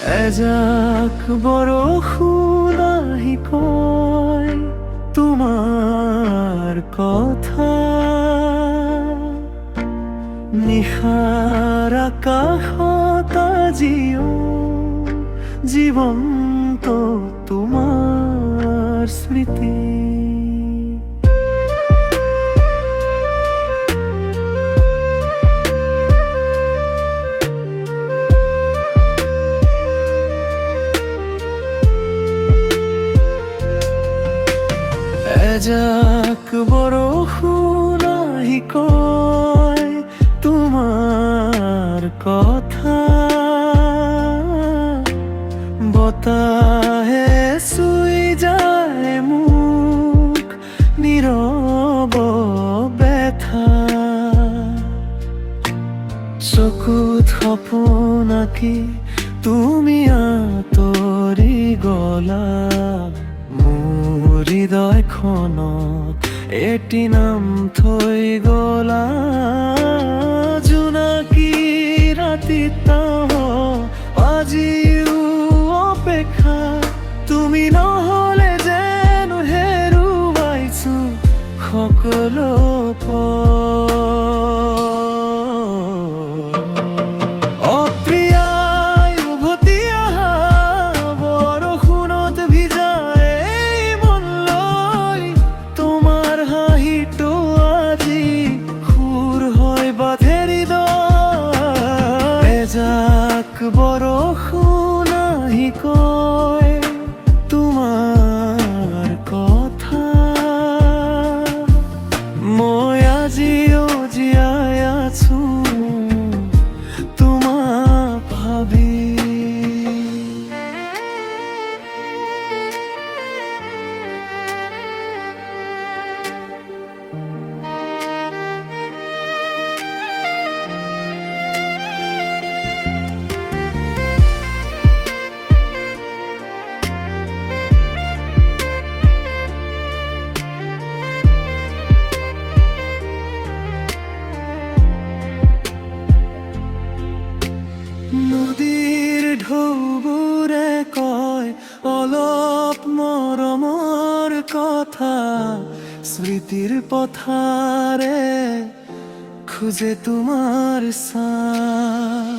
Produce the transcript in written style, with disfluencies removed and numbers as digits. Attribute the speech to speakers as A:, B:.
A: এজাক বৰষুণ আহি কয় তোমাৰ কথা, নিশাৰ আকাশত আজিও জীৱন্ত তোমাৰ স্মৃতি। এজাক বৰষুণ আহি কয় তোমাৰ কথা, বতাহে চুই যায় মোক নীৰৱ ব্যথা, চকুত সপোন আঁকি তুমি আঁতৰি গলা, মোৰ হৃদয়খনত এটি নাম থৈ গলা। জোনাকী ৰাতিত আজিও অপেক্ষা, তুমি নহলে যেন হেৰুৱাইছো সকলো এজাক বৰষুণ আহি কয় তোমাৰ কথা, মই আজিও জীয়াই আছো তোমাক ভাবি। নদীৰ ঢৌবোৰে কয় অলপ মৰমৰ কথা, স্মৃতিৰ পথাৰে খোজে তোমাৰ ছাঁ।